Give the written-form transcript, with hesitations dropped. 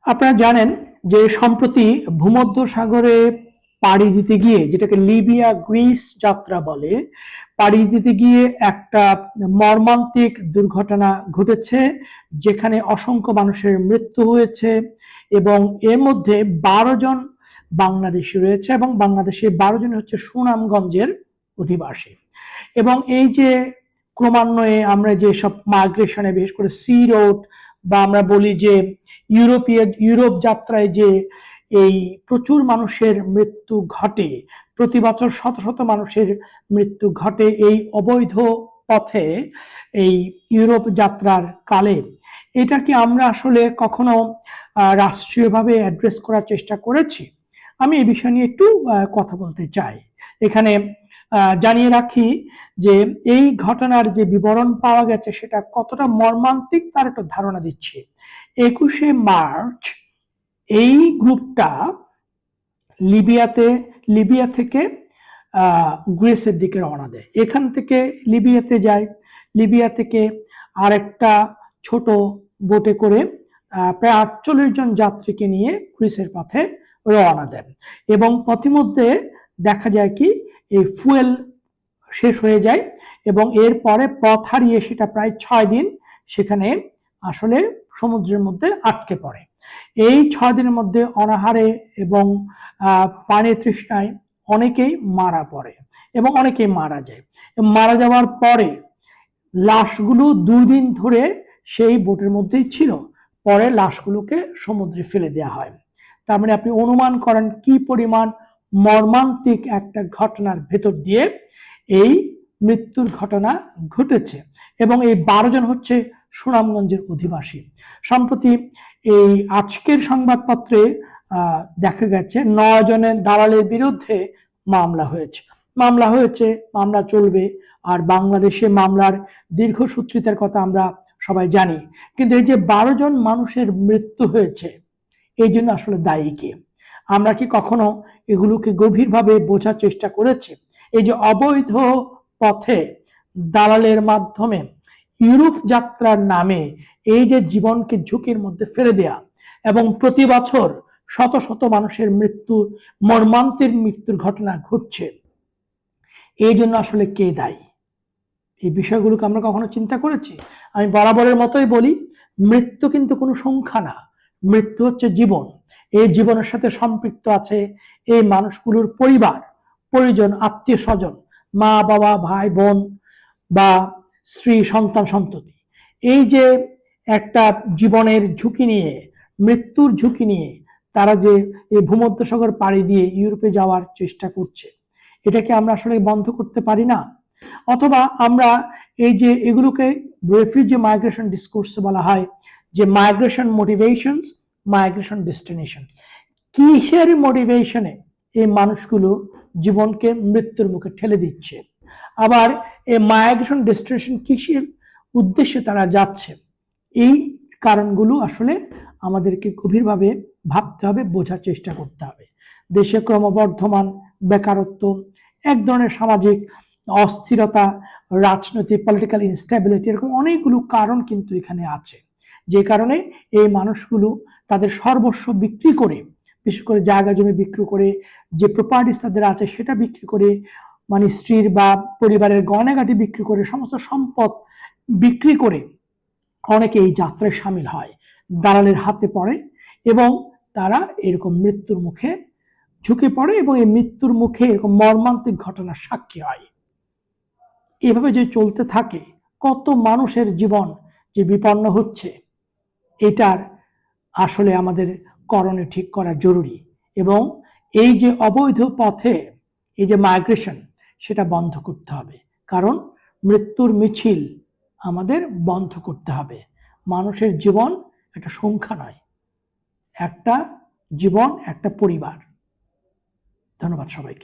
আপনারা জানেন যে সম্প্রতি ভূমধ্যসাগরে পাড়ি দিতে গিয়ে, যেটাকে লিবিয়া গ্রিস যাত্রা বলে, পাড়ি দিতে গিয়ে একটা মর্মান্তিক দুর্ঘটনা ঘটেছে, যেখানে অসংখ্য মানুষের মৃত্যু হয়েছে এবং এর মধ্যে 12 জন বাংলাদেশি রয়েছে এবং বাংলাদেশে 12 জন হচ্ছে সুনামগঞ্জের অধিবাসী। এবং এই যে ক্রমান্বয়ে আমরা যে সব মাইগ্রেশনে, বিশেষ করে সি রোড বা আমরা বলি যে ইউরোপ যাত্রায় যে এই প্রচুর মানুষের মৃত্যু ঘটে, প্রতি বছর শত শত মানুষের মৃত্যু ঘটে এই অবৈধ পথে, এই ইউরোপ যাত্রার কালে, এটাকে আমরা আসলে কখনো রাষ্ট্রীয়ভাবে অ্যাড্রেস করার চেষ্টা করেছি? আমি এই বিষয় নিয়ে একটু কথা বলতে চাই। এখানে জানিয়ে রাখি যে এই ঘটনার যে বিবরণ পাওয়া গেছে সেটা কতটা মর্মান্তিক তার একটা ধারণা দিচ্ছে। 21শে মার্চ এই গ্রুপটা লিবিয়া থেকে গ্রিসের দিকে রওনা দেয়। এখান থেকে লিবিয়াতে যায়, লিবিয়া থেকে আরেকটা ছোট বোটে করে প্রায় 48 জন যাত্রীকে নিয়ে গ্রিসের পথে রওনা দেন এবং পথিমধ্যে দেখা যায় কি এই ফুয়েল শেষ হয়ে যায় এবং এরপরে পথ হারিয়ে সেটা প্রায় 6 দিন সেখানে আসলে সমুদ্রের মধ্যে আটকে পড়ে। এই 6 দিনের মধ্যে অনাহারে এবং পানি তৃষ্ণায় অনেকেই মারা পড়ে এবং অনেকেই মারা যায়। মারা যাওয়ার পরে লাশগুলো 2 দিন ধরে সেই বোটের মধ্যেই ছিল, পরে লাশগুলোকে সমুদ্রে ফেলে দেওয়া হয়। তার মানে আপনি অনুমান করেন কি পরিমাণ মর্মান্তিক একটা ঘটনার ভেতর দিয়ে এই মৃত্যুর ঘটনা ঘটেছে। এবং এই 12 জন হচ্ছে সুনামগঞ্জের অধিবাসী। সম্প্রতি এই আজকের সংবাদপত্রে দেখা গেছে 9 জনের দালালের বিরুদ্ধে মামলা হয়েছে, মামলা চলবে। আর বাংলাদেশে মামলার দীর্ঘসূত্রিতার কথা আমরা সবাই জানি। কিন্তু এই যে 12 জন মানুষের মৃত্যু হয়েছে, এই জন্য আসলে দায়ী কে? আমরা কি কখনো এগুলোকে গভীরভাবে বোঝার চেষ্টা করেছি? এই যে অবৈধ পথে দালালের মাধ্যমে ইউরোপ যাত্রার নামে এই যে জীবনকে ঝুঁকির মধ্যে ফেলে দেয়া এবং প্রতি বছর শত শত মানুষের মর্মান্তিক মৃত্যুর ঘটনা ঘটছে, এই জন্য আসলে কে দায়ী? এই বিষয়গুলোকে আমরা কখনো চিন্তা করেছি? আমি বরাবরের মতোই বলি, মৃত্যু কিন্তু কোনো সংখ্যা না, মৃত্যু হচ্ছে জীবন। এই জীবনের সাথে সম্পৃক্ত আছে এই মানুষগুলোর পরিবার, পরিজন, আত্মীয় স্বজন, মা বাবা, ভাই বোন বা স্ত্রী, সন্তান সন্ততি। এই যে একটা জীবনের ঝুঁকি নিয়ে, মৃত্যুর ঝুঁকি নিয়ে তারা যে এই ভূমধ্যসাগর পাড়ি দিয়ে ইউরোপে যাওয়ার চেষ্টা করছে, এটাকে আমরা আসলে বন্ধ করতে পারি না? অথবা আমরা এই যে এগুলোকে রেফিউজি মাইগ্রেশন ডিসকোর্স বলা হয়, যে মাইগ্রেশন মোটিভেশনস, মাইগ্রেশন ডেস্টিনেশন, কিসের মোটিভেশনে এই মানুষগুলো জীবনকে মৃত্যুর মুখে ঠেলে দিচ্ছে, আবার এই মাইগ্রেশন ডেস্টিনেশন কিসের উদ্দেশ্যে তারা যাচ্ছে, এই কারণগুলো আসলে আমাদেরকে গভীরভাবে ভাবতে হবে, বোঝার চেষ্টা করতে হবে। দেশে ক্রমবর্ধমান বেকারত্ব, এক ধরনের সামাজিক অস্থিরতা, রাজনৈতিক পলিটিক্যাল ইনস্টেবিলিটি, এরকম অনেকগুলো কারণ কিন্তু এখানে আছে, যে কারণে এই মানুষগুলো তাদের সর্বস্ব বিক্রি করে, বিশেষ করে জায়গা জমি বিক্রি করে, যে প্রপার্টিস তাদের আছে সেটা বিক্রি করে, মানে স্ত্রীর বা পরিবারের গয়নাগাটি বিক্রি করে, সমস্ত সম্পদ বিক্রি করে অনেকে এই যাত্রায় সামিল হয়, দালালের হাতে পড়ে এবং তারা এরকম মৃত্যুর মুখে ঝুঁকে পড়ে এবং এই মৃত্যুর মুখে এরকম মর্মান্তিক ঘটনার সাক্ষী হয়। এভাবে যদি চলতে থাকে, কত মানুষের জীবন যে বিপন্ন হচ্ছে, এটার আসলে আমাদের করণীয় ঠিক করা জরুরি। এবং এই যে অবৈধ পথে এই যে মাইগ্রেশন, সেটা বন্ধ করতে হবে, কারণ মৃত্যুর মিছিল আমাদের বন্ধ করতে হবে। মানুষের জীবন একটা সংখ্যা নয়, একটা জীবন, একটা পরিবার। ধন্যবাদ সবাইকে।